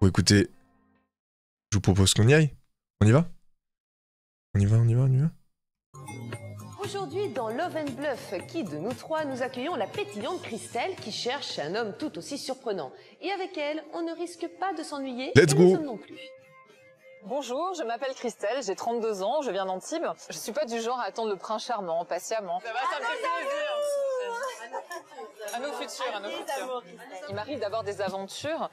Bon, écoutez, je vous propose qu'on y aille. On y va? On y va, on y va, on y va? Aujourd'hui, dans Love and Bluff, qui de nous trois, nous accueillons la pétillante Christelle qui cherche un homme tout aussi surprenant. Et avec elle, on ne risque pas de s'ennuyer. Let's et go. les hommes non plus. Bonjour, je m'appelle Christelle, j'ai 32 ans, je viens d'Antibes. Je suis pas du genre à attendre le prince charmant, patiemment. Ça me fait plaisir. À nos futurs, à nos futurs. Il m'arrive d'avoir des aventures,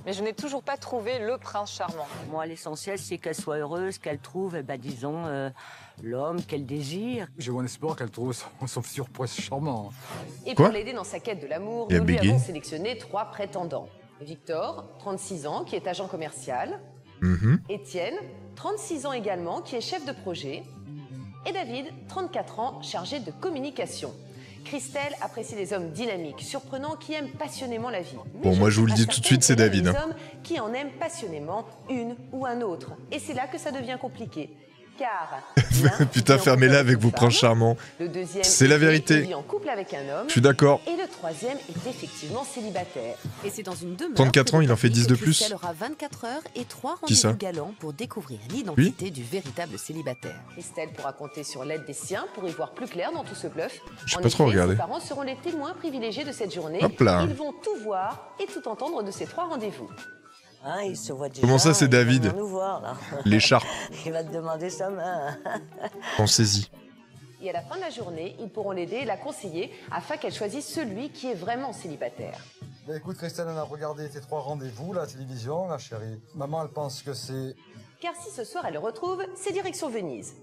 mais je n'ai toujours pas trouvé le prince charmant. Moi, l'essentiel, c'est qu'elle soit heureuse, qu'elle trouve, disons, l'homme qu'elle désire. J'ai bon espoir qu'elle trouve son futur prince charmant. Et Quoi pour l'aider dans sa quête de l'amour, Il a nous lui bégayé. avons sélectionné 3 prétendants. Victor, 36 ans, qui est agent commercial. Étienne, 36 ans également, qui est chef de projet. Et David, 34 ans, chargé de communication. Christelle apprécie les hommes dynamiques, surprenants, qui aiment passionnément la vie. Bon, moi, je vous le dis suis pas tout de suite, c'est certaine qu'il y David, ait hein. des hommes qui en aiment passionnément une ou un autre. Et c'est là que ça devient compliqué. Car l'un Putain, vit en fermez-la couple avec vos une princes femme, charmants. le deuxième, C'est la lui, vérité. il vit en couple avec un homme. Je suis d'accord. Et le troisième est effectivement célibataire. Et c'est dans une demeure 34 ans, il en fait 10 de plus. Christelle aura 24 heures et 3 Qui ça? rendez-vous galants pour découvrir l'identité du véritable célibataire. Christelle pourra compter sur l'aide des siens pour y voir plus clair dans tout ce bluff. Je sais En pas trop effet, regarder. ses parents seront les témoins privilégiés de cette journée. Hop là. Ils vont tout voir et tout entendre de ces 3 rendez-vous. Ah, il se voit déjà. Comment ça, c'est il va David? venir nous voir, là. L'écharpe, Il va te demander sa main. pensez-y. Et à la fin de la journée, ils pourront l'aider et la conseiller afin qu'elle choisisse celui qui est vraiment célibataire. Bah écoute Christelle, on a regardé tes 3 rendez-vous, la télévision, la chérie. Maman, elle pense que c'est... Car si ce soir elle le retrouve, c'est direction Venise.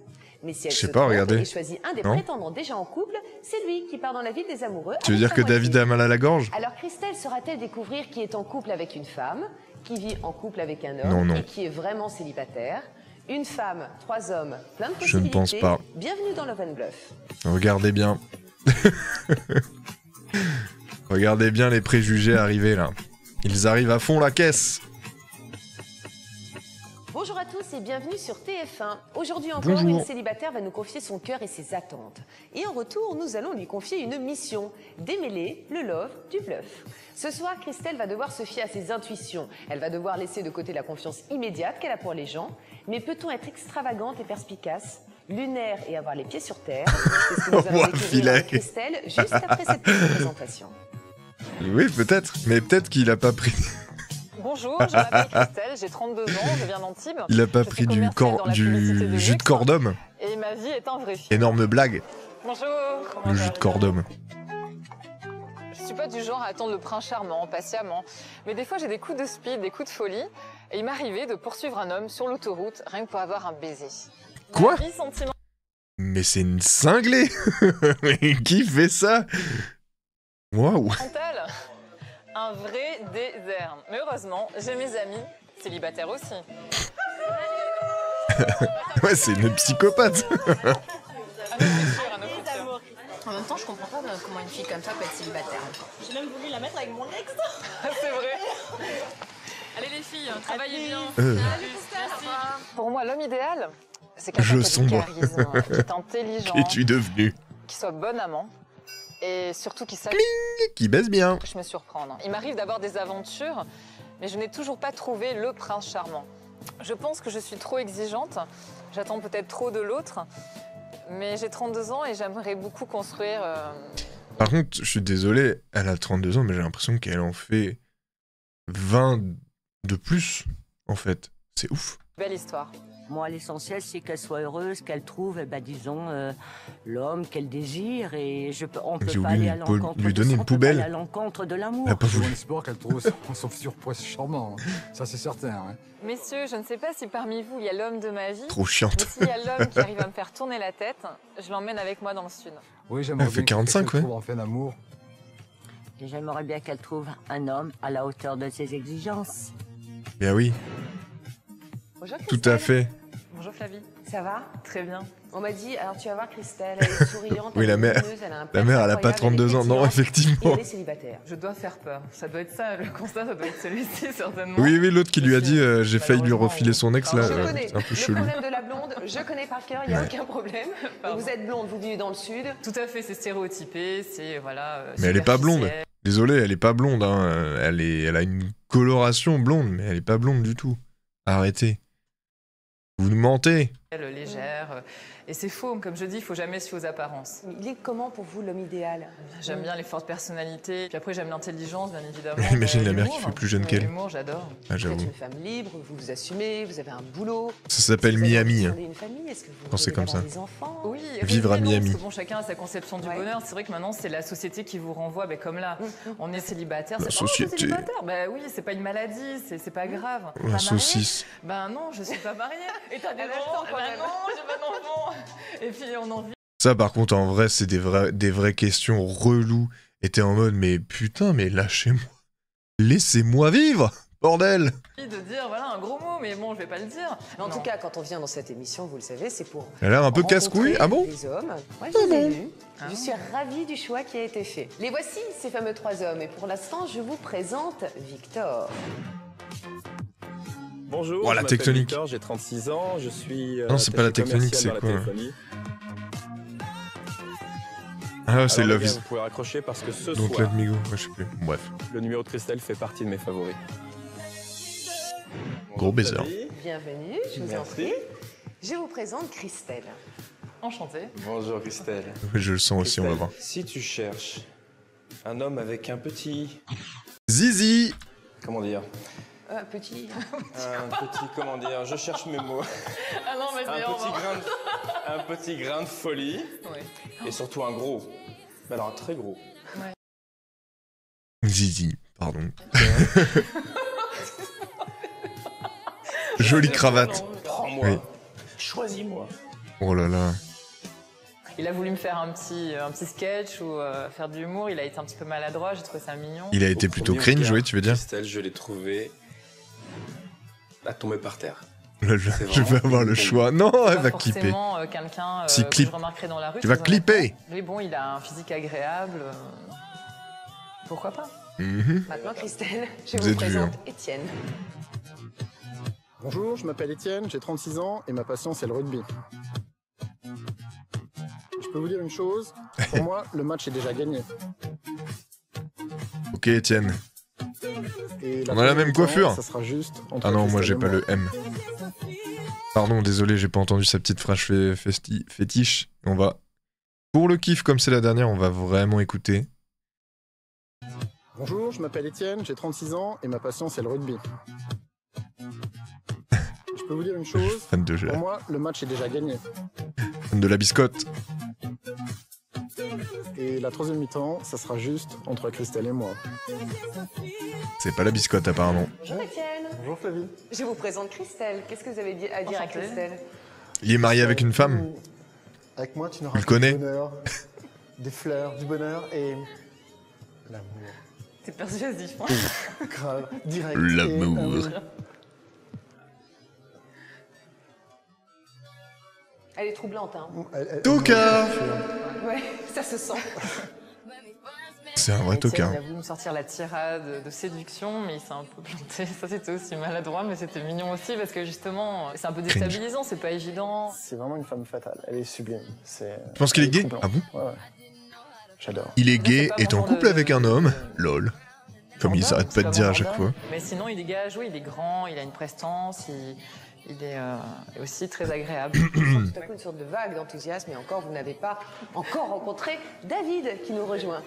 Mais si elle Je sais se pas, trompe regardez. et choisit un des Non. prétendants déjà en couple, c'est lui qui part dans la ville des amoureux. Tu veux avec dire sa que moitié. David a mal à la gorge? Alors Christelle saura-t-elle découvrir qui est en couple avec une femme, qui vit en couple avec un homme Non, non. et qui est vraiment célibataire? Une femme, 3 hommes, plein de Je ne possibilités. pense pas. Bienvenue dans Love and Bluff. Regardez bien. Regardez bien les préjugés arriver là. Ils arrivent à fond la caisse. Bonjour à tous et bienvenue sur TF1. Aujourd'hui encore, Bonjour. une célibataire va nous confier son cœur et ses attentes. Et en retour, nous allons lui confier une mission, démêler le love du bluff. Ce soir, Christelle va devoir se fier à ses intuitions. Elle va devoir laisser de côté la confiance immédiate qu'elle a pour les gens. Mais peut-on être extravagante et perspicace, lunaire et avoir les pieds sur terre? C'est ce que nous allons Ouah, découvrir filet. avec Christelle juste après cette petite présentation. Oui, peut-être. Mais peut-être qu'il a pas pris. Bonjour, je m'appelle Christelle, j'ai 32 ans, je viens d'Antibes. Il a pas Je suis pris du, commerciale dans la publicité de jus de luxe corps d'homme. Et ma vie est un vrai film. Énorme blague. Bonjour. Le jus de corps d'homme. Je suis pas du genre à attendre le prince charmant, patiemment. Mais des fois, j'ai des coups de speed, des coups de folie. Et il m'arrivait de poursuivre un homme sur l'autoroute, rien que pour avoir un baiser. Quoi? Ma vie sentimentale Mais c'est une cinglée. Mais qui fait ça? Waouh. un vrai désert. Mais heureusement, j'ai mes amis, célibataires aussi. Ouais, c'est une psychopathe. À nos futurs, à nos futurs. En même temps, je comprends pas comment une fille comme ça peut être célibataire. J'ai même voulu la mettre avec mon ex. C'est vrai. Allez les filles, travaillez bien. Euh. Pour moi, l'homme idéal, c'est quelqu'un Je qui a du sombre. charisme, qui est intelligent, Qu'es-tu devenu? qui soit bon amant et surtout qui sache Qui baisse bien. je me surprendre. Il m'arrive d'avoir des aventures, mais je n'ai toujours pas trouvé le prince charmant. Je pense que je suis trop exigeante, j'attends peut-être trop de l'autre, mais j'ai 32 ans et j'aimerais beaucoup construire... Par contre, je suis désolé, elle a 32 ans, mais j'ai l'impression qu'elle en fait 20 de plus, en fait. C'est ouf. Belle histoire. Moi, l'essentiel, c'est qu'elle soit heureuse, qu'elle trouve, disons, l'homme qu'elle désire. Et on peut J'ai pas oublié aller à de l'encontre lui de donner ça, une on peut pas poubelle. aller à l'encontre de l'amour. Elle a pas J'ai bon voulu. espoir qu'elle trouve son futur prince charmant. Ça c'est certain. Hein. Messieurs, je ne sais pas si parmi vous, il y a l'homme de ma vie, Trop mais chiante. s'il y a l'homme qui arrive à me faire tourner la tête, je l'emmène avec moi dans le sud. Oui, j'aimerais Elle fait bien 45, qu'elle ouais. trouve enfin l'amour. Et j'aimerais bien qu'elle trouve un homme à la hauteur de ses exigences. Ben oui, Bonjour tout Christelle. à fait. Bonjour Flavie. Ça va? Très bien. On m'a dit, alors tu vas voir Christelle, elle est souriante, Oui, elle la est mère- lumineuse, elle a un La père mère, elle a pas incroyable, 32 ans. elle est Non, pétillante, et effectivement. elle est célibataire. Je dois faire peur. Ça doit être ça, le constat, ça doit être celui-ci certainement. Oui, oui, l'autre qui lui a dit j'ai failli lui Malheureusement, refiler son ex là. Je connais C'est un peu le chelou. problème de la blonde, je connais par cœur, il n'y a Ouais. aucun problème. Pardon. Vous êtes blonde, vous vivez dans le sud. Tout à fait, c'est stéréotypé, c'est voilà. Mais elle est pas blonde. superficiel. Désolé, elle est pas blonde. Hein. Elle a une coloration blonde, mais elle est pas blonde du tout. Arrêtez. Vous nous mentez. Légère. Et c'est faux, comme je dis, il faut jamais se fier aux apparences. Il est comment pour vous l'homme idéal? J'aime bien les fortes personnalités, puis après j'aime l'intelligence, bien évidemment. Imagine la mère qui l'humour. fait plus jeune qu'elle. L'humour, j'adore. Ah, Vous j'avoue. êtes une femme libre, vous vous assumez, vous avez un boulot. Ça s'appelle Vous avez envie Miami. de Hein. fonder une famille, est-ce que vous Quand c'est voulez comme avoir ça. des enfants? Oui, Vivre à rêver, non, Miami. parce que bon, chacun a sa conception du Ouais. bonheur. C'est vrai que maintenant, c'est la société qui vous renvoie, comme là, on est célibataire. La C'est pas grave, société. t'es célibataire. Ben oui, c'est pas une maladie, c'est pas grave. Pas La mariée? saucisse. Ben non, je suis pas mariée. Et t'as des Ben enfants quand ben même. non, j'ai pas d'enfant. Et puis on en vit. Ça, par contre, en vrai, c'est des vraies questions reloues. Et t'es en mode, mais putain, mais lâchez-moi. Laissez-moi vivre, bordel. De dire voilà un gros mot, mais bon, je vais pas le dire. Mais en Non. tout cas, quand on vient dans cette émission, vous le savez, c'est pour Elle a l'air un peu rencontrer casse-couille. Ah bon? les hommes. Moi, je les ai vus. Ah. Je suis ravie du choix qui a été fait. Les voici, ces fameux 3 hommes. Et pour l'instant, je vous présente Victor. Bonjour, Oh, la je m'appelle tectonique. Victor, j'ai 36 ans, je suis Non, c'est pas la attaché tectonique, commercial c'est dans la quoi? téléphonie. Ah, c'est Alors, Love les gars, is... vous pouvez raccrocher parce que ce Don't soir, let me go. Ouais, je sais plus. Bref. le numéro de Christelle fait partie de mes favoris. Gros baiser. Salut. Bienvenue, je vous en Merci. prie. Je vous présente Christelle. Enchantée. Bonjour Christelle. Ouais, je le sens aussi, on va voir. Si tu cherches un homme avec un petit... Zizi. Comment dire? Petit. Un petit... Comment dire? Je cherche mes mots. Ah non, mais Un petit grain de folie Oui. et surtout un gros. Mais alors un très gros. Zizi, pardon. Jolie cravate. Prends-moi. Oui. Choisis-moi. Oh là là. Il a voulu me faire un petit sketch ou faire de l'humour. Il a été un petit peu maladroit. J'ai trouvé ça mignon. Il a été Au plutôt premier cringe, regard, oui, tu veux dire? Christelle, je l'ai trouvé à tomber par terre. Là, je C'est vais vraiment avoir le bon. choix. Non, elle Pas va clipper. forcément quelqu'un Si, que clip. je remarquerai dans la rue. Tu vas très clipper. honnêtement. Mais bon, il a un physique agréable. Pourquoi pas? Mhm. Maintenant, Christelle, je Vous vous êtes vu, présente Étienne. Bonjour, je m'appelle Étienne, j'ai 36 ans et ma passion c'est le rugby. Je peux vous dire une chose, pour moi le match est déjà gagné. Ok, Étienne. Et On a la même prochaine coiffure. mi-temps, Ça sera juste entre Ah non, moi Christelle j'ai et pas le M. Pardon, désolé, j'ai pas entendu sa petite phrase fétiche. On va... Pour le kiff, comme c'est la dernière, on va vraiment écouter. Bonjour, je m'appelle Étienne, j'ai 36 ans et ma passion c'est le rugby. Je peux vous dire une chose, Fan de jeu. pour moi le match est déjà gagné. Fan de la biscotte. Et la troisième mi-temps, ça sera juste entre Christelle et moi. C'est pas la biscotte, apparemment. Bonjour Étienne. Bonjour Flavie. Je vous présente Christelle. Qu'est-ce que vous avez à dire à Enchantée. Christelle? Il est marié avec une femme. Avec moi tu Tu n'auras le que du connais? bonheur, des fleurs, du bonheur et l'amour. C'est persuasif. Hein. Grave, direct. L'amour. Elle est troublante, hein. Tocard. Ouais, ça se sent. C'est un vrai Étienne, tocard. il a voulu me sortir la tirade de séduction, mais il s'est un peu planté. Ça, c'était aussi maladroit, mais c'était mignon aussi parce que justement, c'est un peu déstabilisant, c'est pas évident. C'est vraiment une femme fatale, elle est sublime. Tu penses qu'il est gay? troublant. Ah bon? Ouais, ouais. J'adore. Il est Après, gay, c'est pas est en vraiment couple avec un homme. Lol. Comme ils Vendeur, arrêtent c'est pas de dire à vraiment chaque fois. vendeur. Mais sinon, il dégage, oui, il est grand, il a une prestance, il est aussi très agréable. Tout à coup, une sorte de vague d'enthousiasme. Et encore, vous n'avez pas encore rencontré David qui nous rejoint.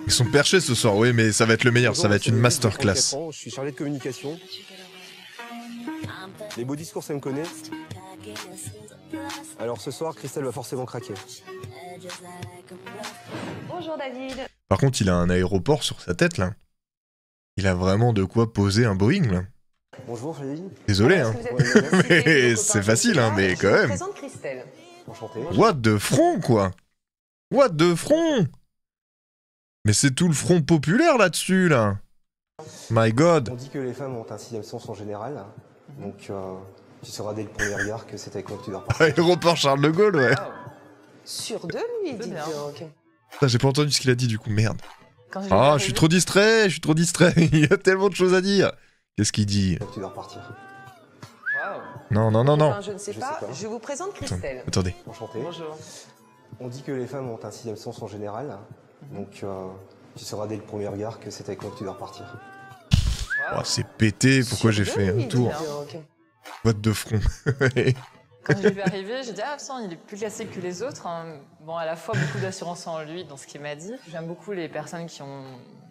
Ils sont perchés ce soir, oui, mais ça va être le meilleur. Ça va être une masterclass. Je suis chargé de communication. Les beaux discours, ça me connaît. Alors ce soir, Christelle va forcément craquer. Bonjour David. Par contre, il a un aéroport sur sa tête, là. Il a vraiment de quoi poser un Boeing, là. Bonjour Flavie. Désolé, Est-ce hein. que vous êtes Mais cité vos c'est copains facile, hein, ce mais soir? quand Je vous même. présente Christelle. Enchanté. What de front, quoi. What de front. Mais c'est tout le front populaire là-dessus, là. My God. On dit que les femmes ont un sixième sens en général. Donc tu sauras dès le premier regard que c'est avec moi que tu dois repartir. Aéroport Charles de Gaulle, ouais. Sur deux, lui, C'est dit bien. donc. Putain, j'ai pas entendu ce qu'il a dit, du coup, merde. Quand je l'ai Ah, revu, je suis trop distrait, Il y a tellement de choses à dire. Qu'est-ce qu'il dit? Tu dois repartir. Waouh. Non, non, non, non. Enfin, je ne sais Je pas. sais pas. Je vous présente Christelle. Attendez. Enchanté. Bonjour. On dit que les femmes ont un sixième sens en général. Donc tu sauras dès le premier regard que c'est avec moi que tu dois repartir. Oh, c'est pété, pourquoi j'ai fait un tour? Boîte de front. Quand je lui arrivé, j'ai dit ah tiens, il est plus classique que les autres. Hein. Bon, à la fois beaucoup d'assurance en lui dans ce qu'il m'a dit. J'aime beaucoup les personnes qui ont.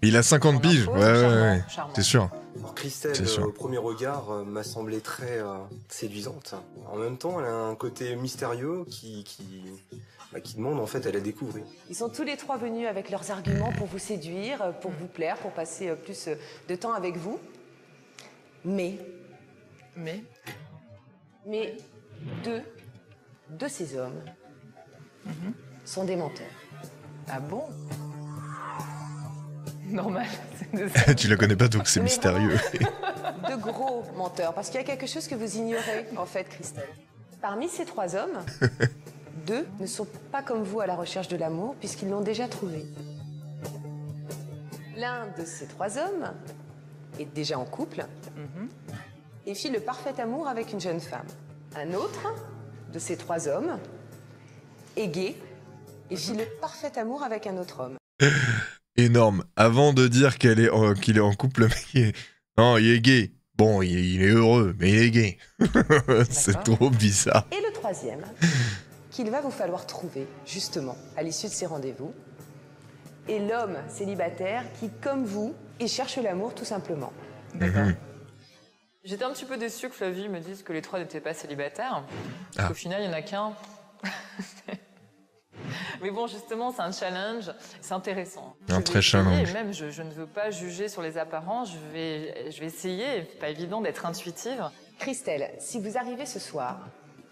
Il a 50 piges, ouais, c'est sûr. Alors Christelle, au premier regard, m'a semblé très séduisante. En même temps, elle a un côté mystérieux qui demande en fait à la découvrir. Ils sont tous les trois venus avec leurs arguments pour vous séduire, pour vous plaire, pour passer plus de temps avec vous. Mais deux de ces hommes sont des menteurs. Ah bon? Normal. Tu la connais pas donc c'est mystérieux. De gros menteurs, parce qu'il y a quelque chose que vous ignorez en fait, Christelle. Parmi ces trois hommes, deux ne sont pas comme vous à la recherche de l'amour puisqu'ils l'ont déjà trouvé. L'un de ces trois hommes est déjà en couple et vit le parfait amour avec une jeune femme. Un autre de ces trois hommes est gay et vit le parfait amour avec un autre homme. Énorme. Avant de dire qu'il est en couple, le mec non, il est gay. Bon, il est heureux, mais il est gay. C'est trop bizarre. Et le troisième, qu'il va vous falloir trouver, justement, à l'issue de ces rendez-vous, est l'homme célibataire qui, comme vous, il cherche l'amour tout simplement. D'accord. J'étais un petit peu déçue que Flavie me dise que les trois n'étaient pas célibataires. Parce qu'au final, il n'y en a qu'un. Mais bon, justement, c'est un challenge, c'est intéressant. Un très challenge. Et même, je ne veux pas juger sur les apparences, je vais essayer, c'est pas évident d'être intuitive. Christelle, si vous arrivez ce soir...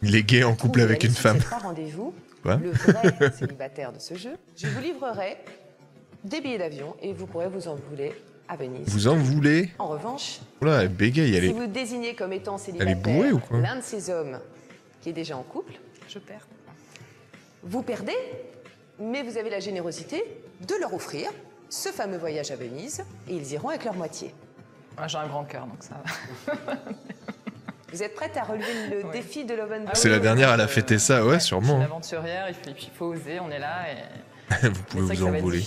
Il est gay en couple avec une femme. Rendez-vous, le vrai célibataire de ce jeu, je vous livrerai des billets d'avion et vous pourrez vous envoler à Venise. Vous en voulez? En revanche, oula, elle bégaye, elle est... si vous désignez comme étant célibataire elle est bourrée ou quoi? l'un de ces hommes qui est déjà en couple, je perds. Vous perdez, mais vous avez la générosité de leur offrir ce fameux voyage à Venise et ils iront avec leur moitié. Ah, j'ai un grand cœur, donc ça va. Vous êtes prête à relever le défi de Love and C'est la dernière, elle a fêté ça, ouais, sûrement. Je suis une aventurière, il faut oser, on est là et... Vous pouvez vous envoler.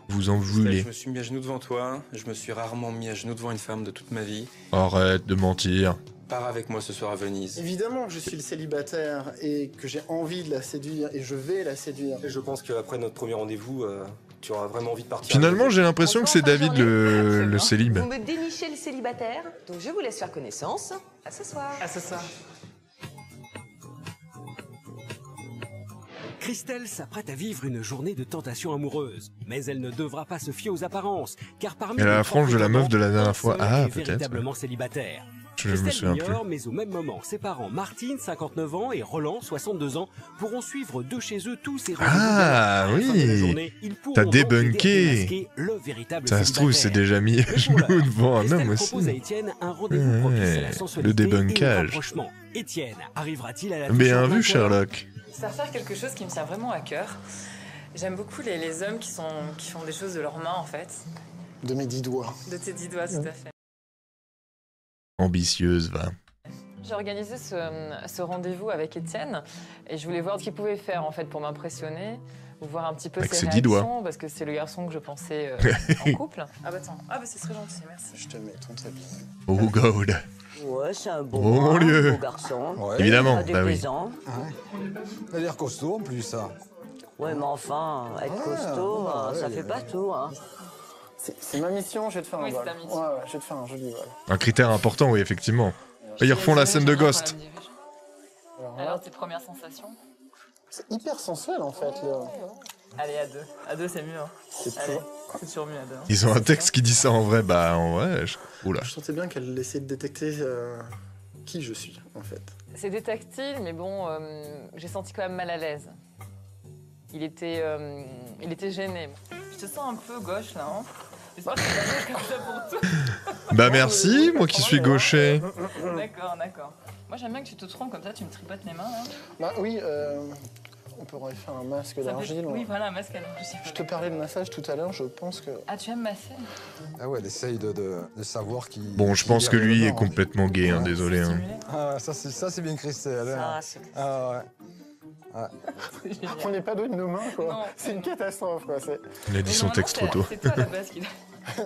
Vous en voulez. Je me suis mis à genoux devant toi, je me suis rarement mis à genoux devant une femme de toute ma vie. Arrête de mentir. Pars avec moi ce soir à Venise. Évidemment que je suis le célibataire et que j'ai envie de la séduire et je vais la séduire. Et je pense qu'après notre premier rendez-vous, tu auras vraiment envie de partir. Finalement, j'ai l'impression que c'est David le célib. Vous me dénichez le célibataire, donc je vous laisse faire connaissance. À ce soir. À ce soir. Christelle s'apprête à vivre une journée de tentation amoureuse, mais elle ne devra pas se fier aux apparences, car parmi elle a la frange de la meuf de la dernière fois. Ah, peut-être. Véritablement célibataire. Je me souviens plus. Mais au même moment, ses parents, Martine, 59 ans, et Roland, 62 ans, pourront suivre de chez eux tous ces rendez-vous. Ah oui, t'as débunké. Ça se trouve, c'est déjà mis à genoux devant un homme aussi. Le débunkage. Étienne arrivera-t-il à la bien vu, Sherlock. Ça va faire quelque chose qui me tient vraiment à cœur. J'aime beaucoup les hommes qui font des choses de leurs mains, en fait. De mes 10 doigts. De tes 10 doigts, tout à fait. Ambitieuse, va. J'ai organisé ce rendez-vous avec Étienne et je voulais voir ce qu'il pouvait faire en fait pour m'impressionner, ou voir un petit peu ses réactions, parce que c'est le garçon que je pensais en couple. Ah bah attends, c'est très gentil, merci. Je te mets ton tapis. Oh God. Ouais, c'est un beau, oh, un beau garçon. Ouais. Évidemment, bah oui. Il a l'air costaud en plus, ça. Ouais, mais enfin, être costaud, ça fait pas tout, hein. C'est ma mission, je vais te faire un vol. Ouais, je vais te faire un joli vol. Un critère important, oui, effectivement. Ils refont la scène de Ghost. Alors, tes premières sensations? C'est hyper sensuel, en fait, là. Allez, à deux. À deux, c'est mieux. Hein. C'est toujours mieux à deux. Hein. Ils ont un texte qui dit ça en vrai. Bah, en vrai, oula. Je sentais bien qu'elle essayait de détecter qui je suis, en fait. C'était tactile, mais bon, j'ai senti quand même mal à l'aise. Il était gêné. Je te sens un peu gauche, là, hein. J'espère que tu vas comme ça pour tout. Bah merci, moi qui suis gaucher. D'accord. Moi, j'aime bien que tu te trompes comme ça, tu me tripotes les mains, là. Bah oui, on peut refaire un masque d'argile. Oui, voilà, un masque d'argile. Je te parlais de massage tout à l'heure, je pense que... Ah, tu aimes masser? Ah ouais, elle essaye de savoir qui... Bon, je pense que lui est complètement gay, hein, désolé. Hein. Ah, ça c'est bien Christelle. Hein. Ah ouais. Ah. On n'est pas doué de nos mains, quoi. C'est une catastrophe, quoi. Il a dit son texte trop tôt. C'est toi à la base qui...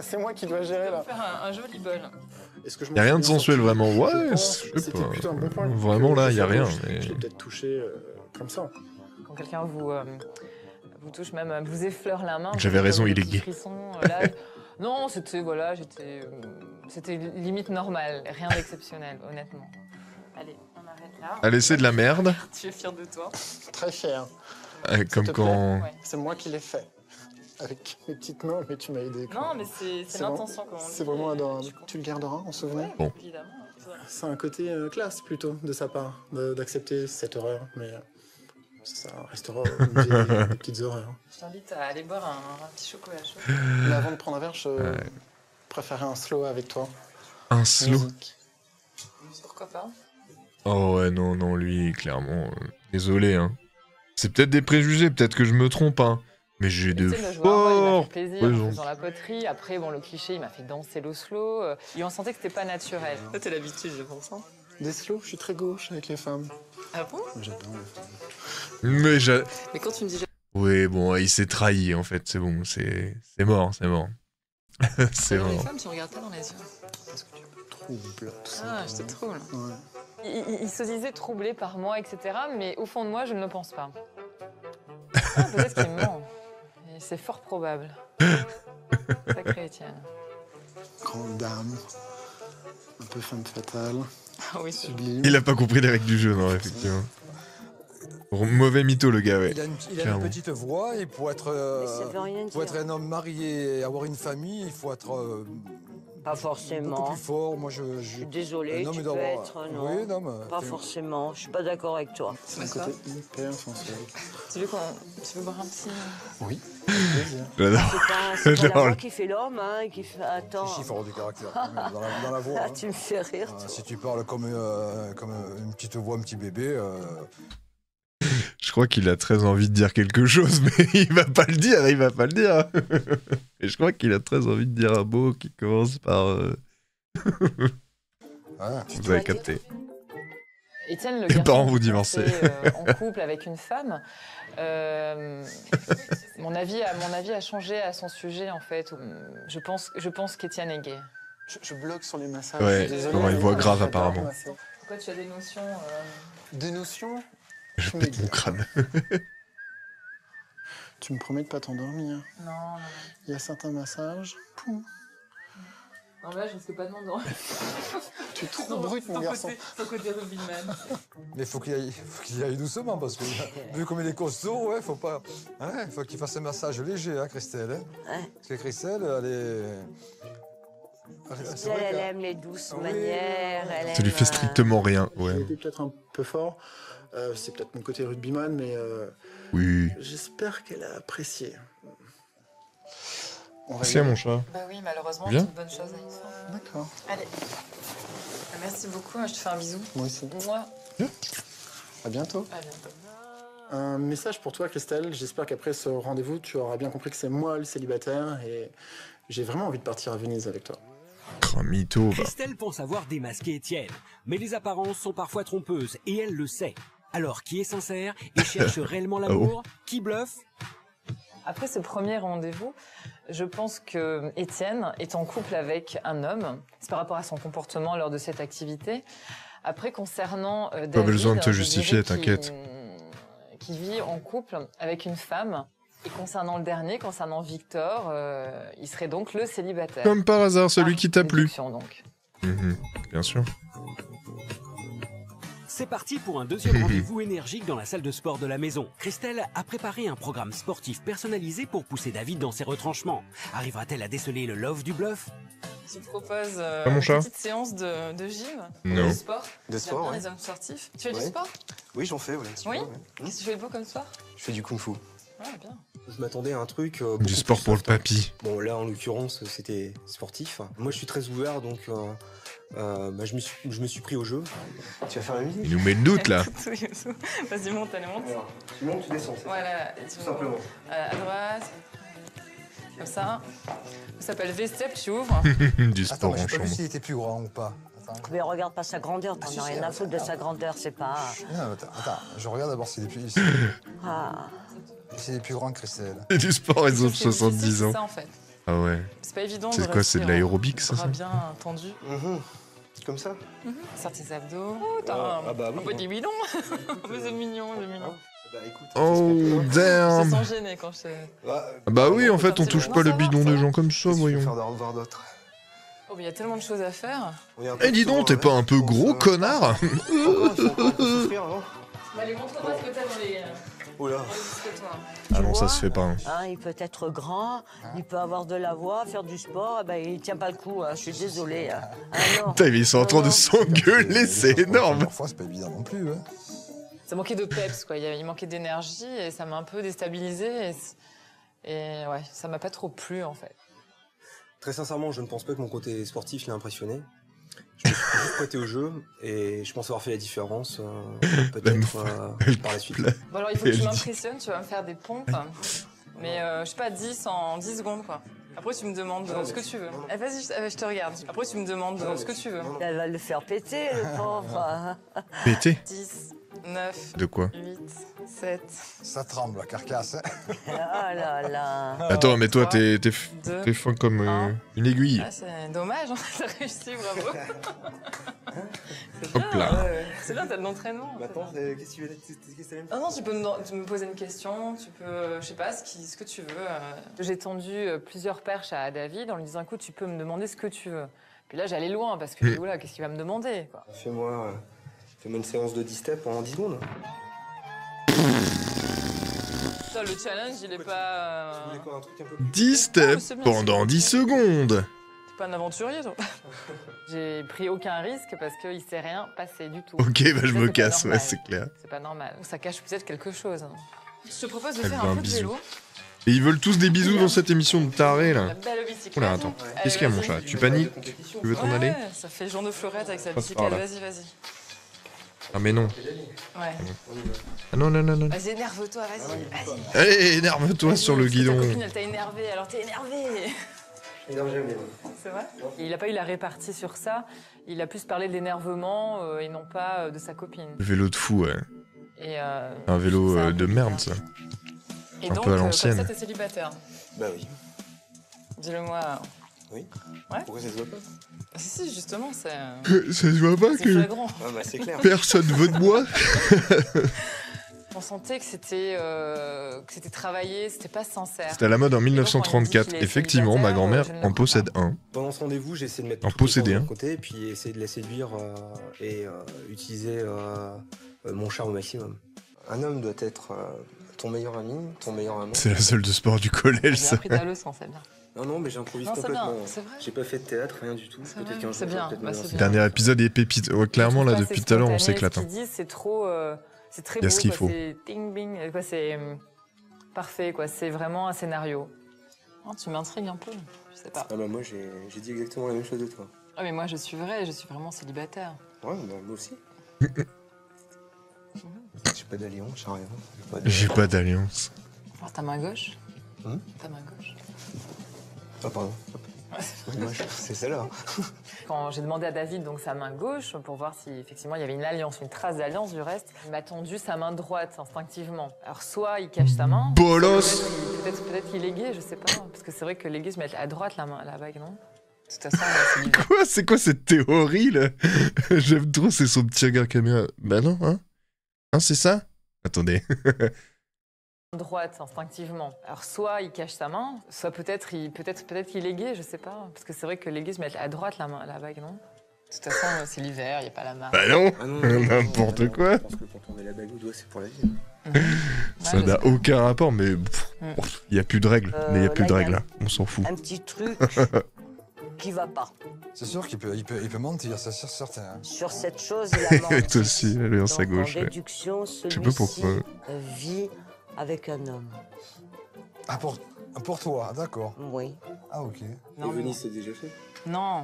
C'est moi qui dois gérer là. Faire un joli bol. Il n'y a rien de sensuel vraiment. Ouais, je sais c'était pas. plutôt un bon point. Vraiment là, il n'y a rien. Je Mais... l'ai peut-être touché comme ça. Quand quelqu'un vous touche, même vous effleure la main. J'avais raison, il est gay. Là, non, c'était voilà, c'était limite normal, rien d'exceptionnel, honnêtement. Allez, on arrête là. Allez, c'est de la merde. Tu es fier de toi? Très fier. Comme quand... Ouais. C'est moi qui l'ai fait. Avec mes petites mains, mais tu m'as aidé. Non, mais c'est l'intention. C'est vraiment adorable. Tu le garderas en souvenir? Bon. Évidemment. C'est un côté classe plutôt de sa part, d'accepter cette horreur, mais ça restera des petites horreurs. Je t'invite à aller boire un petit chocolat chaud. Mais avant de prendre un verre, je préférais un slow avec toi. Un slow? Pourquoi pas? Oh ouais, non, lui, clairement... désolé, hein. C'est peut-être des préjugés, peut-être que je me trompe, hein. Mais j'ai de forts plaisir en faisant la poterie. Après, bon, le cliché, il m'a fait danser l'oslo. Et on sentait que c'était pas naturel. Toi, t'as l'habitude, je pense. Hein. Des slows, je suis très gauche avec les femmes. Ah bon? J'adore les Mais femmes. Mais quand tu me dis... oui, bon, il s'est trahi, en fait. C'est bon, c'est mort, c'est mort. C'est mort. Les femmes, tu regardes pas dans les yeux. Parce que tu me troubles, tout ça. Ah, je te trouble. Ouais. Il se disait troublé par moi, etc. Mais au fond de moi, je ne le pense pas. Ah, peut-être qu'il ment. Et c'est fort probable. Sacré Étienne. Grande dame. Un peu femme fatale. Ah oui, sublime. Il a pas compris les règles du jeu, non, effectivement. Mauvais mytho, le gars, ouais. Il a une petite voix et pour être un homme marié et avoir une famille, il faut être pas forcément. beaucoup plus fort. Moi, je suis désolée, tu peux être, non. Oui, non, mais... Pas forcément, je suis pas d'accord avec toi. C'est un côté hyper sensuel. Tu veux boire un petit... Oui. J'adore. C'est pas la voix qui fait l'homme, hein, qui fait... Attends. Il faut avoir du caractère, dans la voix. Ah, tu me fais rire. Si tu parles comme une petite voix, un petit bébé... Je crois qu'il a très envie de dire quelque chose, mais il va pas le dire. Et je crois qu'il a très envie de dire un mot qui commence par... Voilà. Vous avez capté. Étienne, le Les parents garçon vous divorcent. en couple avec une femme. Mon avis a changé à son sujet, en fait. Je pense qu'Étienne est gay. Je bloque sur les massages. Ouais, désolé, non, il voit grave apparemment. Pourquoi tu as des notions Des notions? Je pète mon crâne. Tu me promets de pas t'endormir? Non. Il y a certains massages. Poum. Non, là, je risque pas de m'endormir. Tu es trop brut, mon garçon. Ton côté rugbyman. Mais faut qu'il aille doucement, parce que vu comme il est costaud, ouais, faut pas... Hein, faut qu'il fasse un massage léger, hein, Christelle. Hein. Ouais. Parce que Christelle, elle est... Elle aime les douces manières. Ça lui fait strictement rien. Ouais. J'ai été peut-être un peu fort. C'est peut-être mon côté rugbyman, mais Oui. j'espère qu'elle a apprécié. C'est mon chat. Bah oui, malheureusement, Bien. c'est une bonne chose à y faire. D'accord. Allez. Merci beaucoup, je te fais un bisou. Moi aussi. Moi. À bientôt. À bientôt. Un message pour toi, Christelle. J'espère qu'après ce rendez-vous, tu auras bien compris que c'est moi le célibataire et j'ai vraiment envie de partir à Venise avec toi. Oh, mytho, va. Christelle pense avoir démasqué Étienne, mais les apparences sont parfois trompeuses et elle le sait. Alors, qui est sincère et cherche réellement l'amour? Qui bluffe? Après ce premier rendez-vous, je pense que Étienne est en couple avec un homme. C'est par rapport à son comportement lors de cette activité. Après, concernant David, Pas besoin de te je justifier, dirais t'inquiète. qui vit en couple avec une femme. Et concernant le dernier, concernant Victor, il serait donc le célibataire. Comme par hasard, celui qui t'a plu. Donc. Bien sûr. C'est parti pour un deuxième rendez-vous énergique dans la salle de sport de la maison. Christelle a préparé un programme sportif personnalisé pour pousser David dans ses retranchements. Arrivera-t-elle à déceler le love du bluff? Je te propose mon une chat petite séance de gym. Non. De sport. De sport, J'aime bien ouais. les hommes sportifs. Tu fais du Ouais. sport? Oui, j'en fais, ouais. un petit Oui. peu, ouais. Qu'est-ce que tu fais de beau comme sport? Je fais du kung-fu. Ouais, bien. Je m'attendais à un truc... Du beaucoup sport plus pour le soft, hein. papy. Bon, là, en l'occurrence, c'était sportif. Moi, je suis très ouvert, donc bah, je me suis pris au jeu. Tu vas faire la musique? Il nous met le doute, là. Vas-y, monte, allez, monte. Alors, tu montes, tu descends. Voilà, Tout simplement. À droite. Comme ça. Ça s'appelle V-step, tu ouvres. Du sport en J'ai pas vu chambre. s'il était plus grand ou pas. Attends. Mais regarde pas sa grandeur, t'en as rien à foutre de sa grandeur, c'est pas... Non, attends, je regarde d'abord s'il est Ah. plus grand que Christelle. Et du sport, ils ont 70 ans. C'est ça, en fait. Ah ouais. C'est pas évident. C'est quoi, c'est de l'aérobic, ça, bras bien tendu. Comme ça. Sors tes abdos. Oh, t'as un petit bidon. Mais c'est mignon, c'est mignon. Oh damn. Je sens gêné quand je... Bah oui, en fait, on touche pas le bidon de gens comme ça, voyons. Voir d'autres. Oh, mais il y a tellement de choses à faire. Eh dis donc, t'es pas un peu gros, connard? Allez, montre-moi ce que t'as dans les... Oula. Ah non, ça se fait pas. Hein. Hein, il peut être grand, il peut avoir de la voix, faire du sport, ben, il tient pas le coup, hein, je suis désolée. Hein. Ah, non. Putain, mais ils sont en train de s'engueuler, c'est énorme. Parfois, c'est pas évident non plus. Hein. Ça manquait de peps, quoi. Il manquait d'énergie et ça m'a un peu déstabilisée. Et ouais, ça m'a pas trop plu, en fait. Très sincèrement, je ne pense pas que mon côté sportif l'ait impressionné. Je me suis juste prêté au jeu et je pense avoir fait la différence peut-être par la suite. Bon alors il faut que tu m'impressionnes, tu vas me faire des pompes, mais je sais pas, 10 en 10 secondes quoi. Après tu me demandes ce que tu veux. Eh, vas-y, je te regarde. Après tu me demandes ce que tu veux. Elle va le faire péter, le pauvre. Péter? 10, 9, de quoi? 8, 7... Ça tremble, la carcasse. Hein. Oh là là. Attends, mais toi, t'es fin comme une aiguille. Ah, c'est dommage, hein. T'as réussi, bravo. Hop là. C'est bien, t'as de l'entraînement. Maintenant, qu'est-ce que tu veux? Ah non, tu peux me poser une question, tu peux, je sais pas, ce que tu veux. J'ai tendu plusieurs perches à David en lui disant, écoute, tu peux me demander ce que tu veux. Puis là, j'allais loin parce que, voilà, qu'est-ce qu'il va me demander, quoi. Fais-moi une séance de 10 steps en 10 secondes. Ça, le challenge, il est pas... 10 steps pendant 10 secondes. T'es pas un aventurier, toi. J'ai pris aucun risque parce qu'il s'est rien passé du tout. Ok, bah je me casse, ouais, c'est clair. C'est pas normal. Ça cache peut-être quelque chose. Je te propose de Elle faire veut un un peu de bisou. vélo. Et ils veulent tous des bisous dans cette émission de taré, là. La belle bicyclette. Oula, attends. Qu'est-ce qu'il y a, mon chat? Tu paniques? Tu veux t'en aller? Ça fait Jean de Fleurette avec sa Passe bicyclette. par là. Vas-y, vas-y. Ah mais non. Ouais. Ah non, non, non, non. Vas-y, énerve-toi, vas-y, vas-y. Allez, énerve-toi sur le guidon. Ta copine, elle t'a énervé, alors t'es énervé. C'est vrai? Il n'a pas eu la répartie sur ça. Il a plus parlé de l'énervement et non pas de sa copine. Le vélo de fou, ouais. Et un vélo de merde, ça. Et un donc, peu à comme l'ancienne. ça, t'es célibataire? Bah oui. Dis-le-moi. Oui. Ouais? Pourquoi ça se voit pas? Si, justement, c'est... Ça se voit pas c'est que flagrant. Ah bah c'est clair. personne veut de moi. On sentait que c'était travaillé, c'était pas sincère. C'était à la mode en Et donc, quand il me dit 1934. qu'il est Effectivement, ma célibataire, grand-mère je ne le en crois possède un. Pendant ce rendez-vous, j'ai essayé de mettre En toutes les posséder chances de un. mon côté et puis essayer de la séduire et utiliser mon charme au maximum. Un homme doit être ton meilleur ami, ton meilleur amant. C'est la seule de sport du collège, J'ai ça. appris ta leçon, c'est bien. Non, mais j'improvise Non, c'est complètement. bien, c'est vrai. J'ai pas fait de théâtre, rien du tout. C'est Peut-être vrai, qu'un c'est jour, bien, j'aurai peut-être bah, me c'est lancer. bien. Dernier épisode est pépite. Ouais, clairement, là, depuis tout à l'heure, on s'éclate. Ce Hein. qu'ils disent, c'est très Il y a beau, ce qu'il quoi. faut. C'est ding bing, quoi. C'est parfait, quoi. C'est vraiment un scénario. Oh, tu m'intrigues un peu. Je sais pas. Ah bah moi, j'ai dit exactement la même chose de toi. Ah mais moi, je suis vraiment célibataire. Ouais, bah moi aussi. J'ai pas d'alliance, j'ai rien. J'ai pas d'alliance. Alors, ta main gauche. Ta main gauche. Ah pardon. Moi, c'est celle-là. Quand j'ai demandé à David donc sa main gauche pour voir si effectivement il y avait une alliance, une trace d'alliance du reste, il m'a tendu sa main droite instinctivement. Alors soit il cache sa main, Bolos. peut-être qu'il est gay, je sais pas, parce que c'est vrai que les gays se mettent à droite la bague, non? De toute façon, c'est libre. Quoi? C'est quoi cette théorie, là? J'aime trop, c'est son petit regard caméra. Bah non, hein? Hein, c'est ça? Attendez. Droite instinctivement. Alors soit il cache sa main, soit peut-être qu'il est gay, je sais pas, parce que c'est vrai que les gays se mettent à droite la bague, non? De toute façon, c'est l'hiver, il y a pas la marque. Bah non, Ah non, n'importe quoi. Je pense que quand on met la bague au doigt, c'est pour la vie. Ça n'a aucun rapport, mais il y a plus de règles. Mais il y a plus de là, règles, là. On s'en fout. Un petit truc qui va pas. C'est sûr qu'il peut mentir, c'est sûr, certain. Hein. Sur cette chose, il a menti. Toi aussi, elle est en sa Donc, gauche. En ouais. déduction, Je sais pas celui-ci pourquoi. vit avec un homme. Ah, pour toi, d'accord. Oui. Ah, ok. Non, Et Venise, c'est déjà fait? non,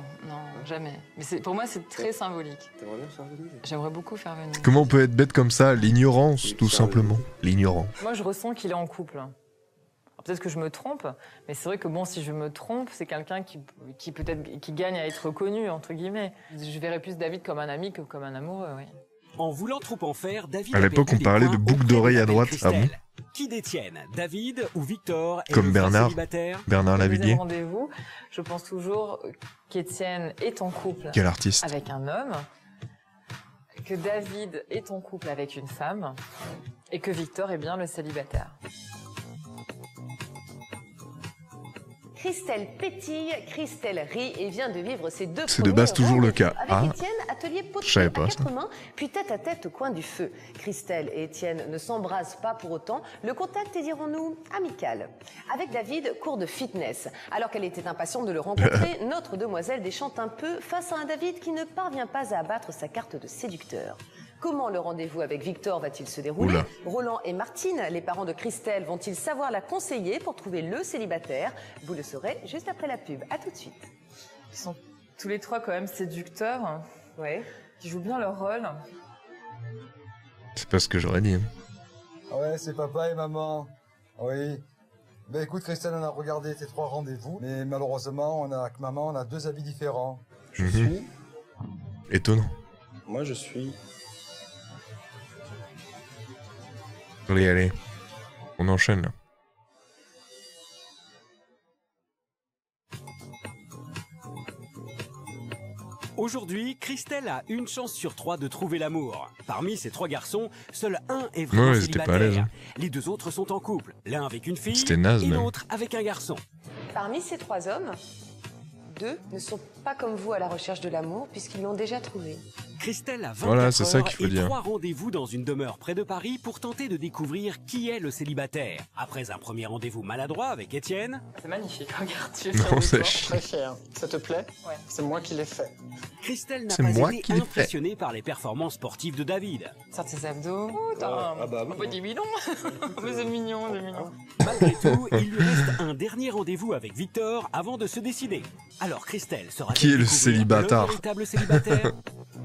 jamais. Mais pour moi, c'est très symbolique. T'aimerais bien faire Venise? J'aimerais beaucoup faire Venise. Comment on peut être bête comme ça? L'ignorance, tout simplement. L'ignorance. Moi, je ressens qu'il est en couple. Alors, peut-être que je me trompe, mais c'est vrai que bon, si je me trompe, c'est quelqu'un qui peut-être qui gagne à être connu entre guillemets. Je verrais plus David comme un ami que comme un amoureux, oui. En voulant trop en faire, David À a l'époque, perdu on parlait des de points boucle auprès d'oreille de à la belle droite. Ah bon? Christelle. Qui détiennent David ou Victor est Comme le vrai Bernard. célibataire? Bernard Deuxième Lavillier. rendez-vous, je pense toujours qu'Étienne est en couple Quel artiste. avec un homme, que David est en couple avec une femme et que Victor est bien le célibataire. Christelle pétille, Christelle rit et vient de vivre ses deux C'est de base premiers toujours le rendez-vous cas. Avec Ah. Étienne, atelier pot de Je savais thé à pas ça. 4 mains, puis tête à tête au coin du feu. Christelle et Étienne ne s'embrassent pas pour autant. Le contact est, dirons-nous, amical. Avec David, cours de fitness. Alors qu'elle était impatiente de le rencontrer, notre demoiselle déchante un peu face à un David qui ne parvient pas à abattre sa carte de séducteur. Comment le rendez-vous avec Victor va-t-il se dérouler? Oula. Roland et Martine, les parents de Christelle, vont-ils savoir la conseiller pour trouver le célibataire? Vous le saurez juste après la pub. À tout de suite. Ils sont tous les trois quand même séducteurs, qui jouent bien leur rôle. C'est pas ce que j'aurais dit. Ouais, c'est papa et maman. Oui. Ben écoute, Christelle, on a regardé tes 3 rendez-vous, mais malheureusement, avec maman, on a 2 avis différents. Je suis... Étonnant. Moi, je suis... Allez, allez. On enchaîne là. Aujourd'hui, Christelle a une chance sur 3 de trouver l'amour. Parmi ces 3 garçons, seul un est vraiment Ouais, ils étaient pas à l'aise, célibataire. hein. Les 2 autres sont en couple, l'un avec une fille C'était naze, et même. l'autre avec un garçon. Parmi ces 3 hommes, 2 ne sont pas comme vous à la recherche de l'amour puisqu'ils l'ont déjà trouvé. Christelle a 24 Voilà, c'est ça heures qu'il faut et dire. 3 rendez-vous dans une demeure près de Paris pour tenter de découvrir qui est le célibataire. Après un premier rendez-vous maladroit avec Étienne... C'est magnifique, regarde, tu Non, c'est chiant. Très fier. Ça te plaît? Ouais. C'est moi qui l'ai fait. Christelle n'a C'est pas moi été qui l'ai fait. impressionnée par les performances sportives de David. Sors tes abdos. Oh, t'as Ah bah oui, un petit bidon. Mais c'est mignon, c'est mignon. Malgré tout, il lui reste un dernier rendez-vous avec Victor avant de se décider. Alors Christelle sera Qui est le célibataire? le véritable célibataire?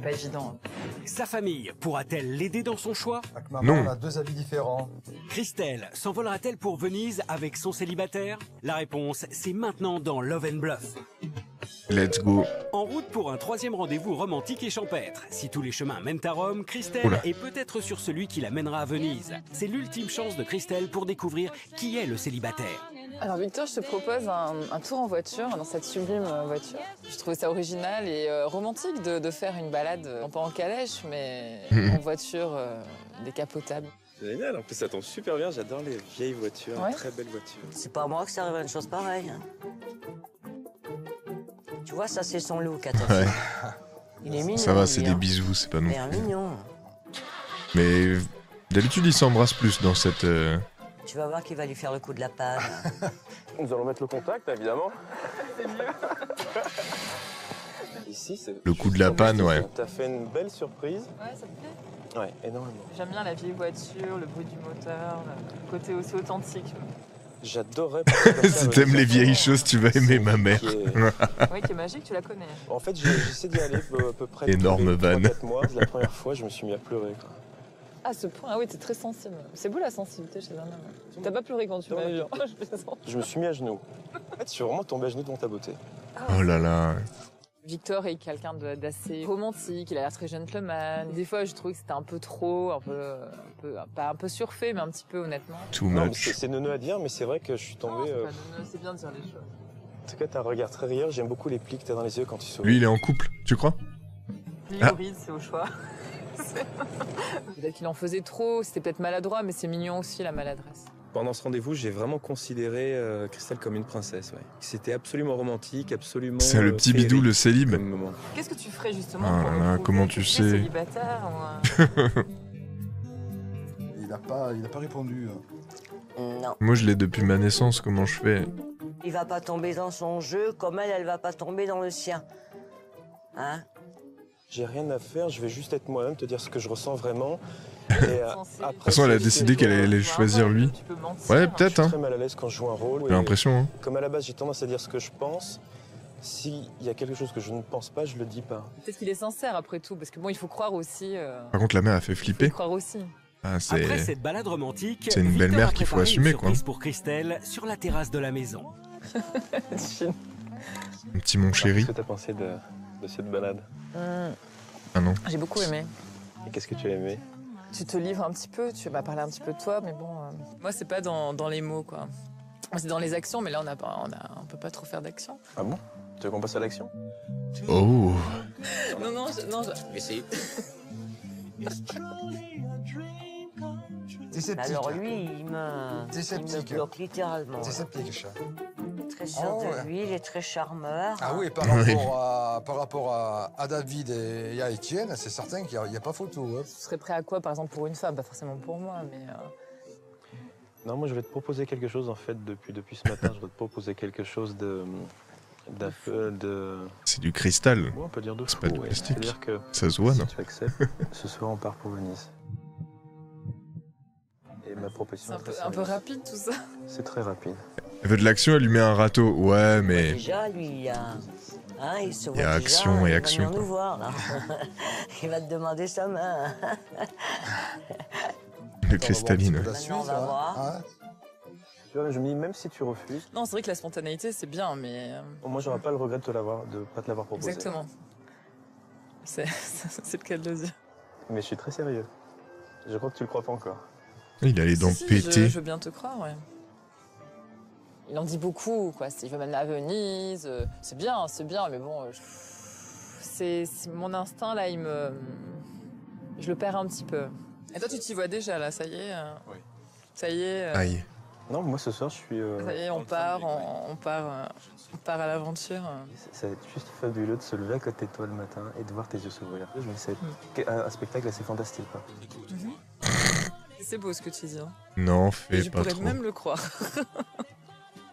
Pas évident. Sa famille pourra-t-elle l'aider dans son choix? Avec maman, Non. on a 2 avis différents. Christelle s'envolera-t-elle pour Venise avec son célibataire? La réponse, c'est maintenant dans Love and Bluff. Let's go. En route pour un 3e rendez-vous romantique et champêtre. Si tous les chemins mènent à Rome, Christelle Oula. est peut-être sur celui qui la mènera à Venise. C'est l'ultime chance de Christelle pour découvrir qui est le célibataire. Alors Victor, je te propose un tour en voiture, dans cette sublime voiture. Je trouvais ça original et romantique de faire une balade, non pas en calèche, mais en voiture décapotable. Génial, en plus ça tombe super bien, j'adore les vieilles voitures, Ouais. très belles voitures. C'est pas moi que ça arrive à une chose pareille. hein. Tu vois, ça c'est son look à ta Ouais. fille. Il est mignon. Ça va, lui, c'est des hein. bisous, c'est pas non Mais un plus. mignon. Mais d'habitude, ils s'embrassent plus dans cette. Tu vas voir qu'il va lui faire le coup de la panne. Nous allons mettre le contact, évidemment. Ici, c'est... Le coup de la panne, ouais. T'as fait une belle surprise. Ouais, ça te plaît? Ouais, énormément. J'aime bien la vieille voiture, le bruit du moteur, le côté aussi authentique. J'adorerais... Si t'aimes les vieilles choses, tu vas aimer ma mère. Oui, qui est magique, tu la connais. En fait, j'essaie d'y aller à peu près... Énorme vanne. 3-4 mois. La première fois, je me suis mis à pleurer. Quoi. Ah, ce point, ah oui, t'es très sensible. C'est beau la sensibilité chez un homme. T'as pas pleuré quand tu m'as vu. hein. Je plaisante. Je me suis mis à genoux. En fait, je suis vraiment tombé à genoux devant ta beauté. Oh là là. Victor est quelqu'un d'assez romantique, il a l'air très gentleman. Des fois, je trouvais que c'était un peu trop, pas un peu surfait, mais un petit peu honnêtement. Too Non, mais much. c'est neuneux à dire, mais c'est vrai que je suis Non, tombé... c'est pas neuneux, c'est bien de dire les choses. En tout cas, t'as un regard très rieur. J'aime beaucoup les plis que t'as dans les yeux quand tu souris. Lui, il est en couple, tu crois? Lui, Maurice, c'est au choix. Peut-être qu'il en faisait trop, c'était peut-être maladroit, mais c'est mignon aussi la maladresse. Pendant ce rendez-vous, j'ai vraiment considéré Christelle comme une princesse. Ouais. C'était absolument romantique, absolument... C'est le petit bidou, le célib. comme moment. Qu'est-ce que tu ferais justement Ah pour là le là, prouver comment que tu es sais célibataire ou, Il a pas répondu. Non. Moi, je l'ai depuis ma naissance, comment je fais? Il va pas tomber dans son jeu comme elle va pas tomber dans le sien. Hein? J'ai rien à faire, je vais juste être moi-même, te dire ce que je ressens vraiment. Et, De après, toute façon, elle a décidé qu'elle allait choisir lui. Tu peux mentir. Ouais, Je peut-être, suis hein. très mal à l'aise quand je joue un rôle. J'ai l'impression, hein. Comme à la base, j'ai tendance à dire ce que je pense. S'il y a quelque chose que je ne pense pas, je le dis pas. Peut-être qu'il est sincère après tout, parce que bon, il faut croire aussi. Par contre, la mère a fait Il faut flipper. croire aussi. Ah, Après c'est. cette balade romantique, C'est une Victor belle-mère a qu'il faut préparé assumer, une quoi. surprise pour Christelle sur la terrasse de la maison. Un petit mon chéri. Qu'est-ce que t'as pensé de cette balade? Ah non. J'ai beaucoup aimé. Et qu'est-ce que tu as aimé? Tu te livres un petit peu, tu vas parler un petit peu de toi, mais bon... Moi, c'est pas dans les mots, quoi. C'est dans les actions, mais là, on peut pas trop faire d'action. Ah bon? Tu veux qu'on passe à l'action? Oh. Non, mais si. T'es sceptique. Alors lui, il me bloque littéralement. T'es sceptique, chat. Très sûr de lui, il est très charmeur. Ah oui, par rapport à David et à Étienne, c'est certain qu'il n'y a pas photo. Hein. Tu serais prêt à quoi, par exemple, pour une femme? Pas forcément pour moi, mais... Non, moi je vais te proposer quelque chose en fait depuis ce matin. Je vais te proposer quelque chose de C'est du cristal. Ouais, on peut dire de C'est fou, pas du ouais. plastique. C'est-à-dire que Ça se voit, si non? tu acceptes, ce soir on part pour Venise. Et ma proposition c'est un peu rapide tout ça. C'est très rapide. Elle veut de l'action, elle lui met un râteau. Ouais, mais... Déjà, lui, il se voit Il y a déjà, action et action, Il va venir quoi. nous voir, là. Il va te demander sa main. Le cristalline. Maintenant, on va voir. Tu vois, je me dis, même si tu refuses... Non, c'est vrai que la spontanéité, c'est bien, mais... Moi, j'aurais pas le regret de pas te l'avoir proposé. Exactement. C'est le cas de le dire. Mais je suis très sérieux. Je crois que tu le crois pas encore. Il a les dents Si, pétées. je veux bien te croire, ouais. Il en dit beaucoup, quoi. Il veut m'amener à Venise. C'est bien, mais bon... c'est mon instinct, là, je le perds un petit peu. Et toi, tu t'y vois déjà, là, ça y est Oui. Ça y est Aïe. Non, moi, ce soir, je suis... Ça y est, on part à l'aventure. Ça va être juste fabuleux de se lever à côté de toi le matin et de voir tes yeux s'ouvrir. Je me dis, c'est un spectacle assez fantastique, quoi. C'est beau ce que tu dis. Hein. Non, Et fais je pas pourrais trop. même le croire.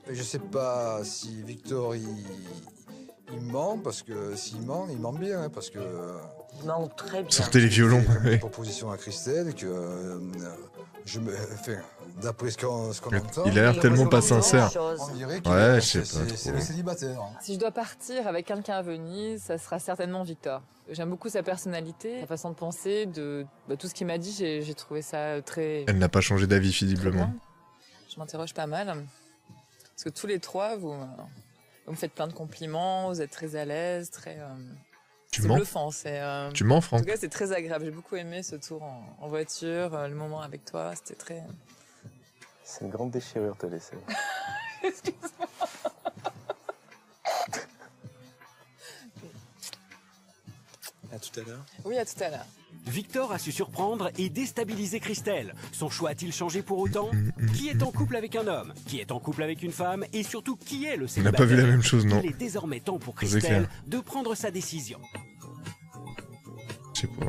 Je sais pas si Victor il ment, parce que s'il ment, il ment bien, hein, parce que... Il ment très bien. Sortez les violons. J'ai une proposition à Christelle que d'après ce qu'on entend... Il a l'air tellement pas sincère. On dirait que Ouais, je sais pas c'est trop. le célibataire. Hein. Si je dois partir avec quelqu'un à Venise, ça sera certainement Victor. J'aime beaucoup sa personnalité, sa façon de penser, tout ce qu'il m'a dit, j'ai trouvé ça très... Elle n'a pas changé d'avis, très visiblement. bien. Je m'interroge pas mal. Parce que tous les trois, vous me faites plein de compliments, vous êtes très à l'aise, très... Tu c'est mens bluffant. Tu mens, Franck? En tout cas, c'est très agréable. J'ai beaucoup aimé ce tour en voiture, le moment avec toi, c'était très... C'est une grande déchirure te laisser. Excuse-moi. À tout à l'heure. Oui, à tout à l'heure. Victor a su surprendre et déstabiliser Christelle. Son choix a-t-il changé pour autant? Qui est en couple avec un homme? Qui est en couple avec une femme? Et surtout, qui est le On n'a célibataire? pas vu la même chose, non. Il est désormais temps pour C'est Christelle clair. de prendre sa décision. Je sais pas.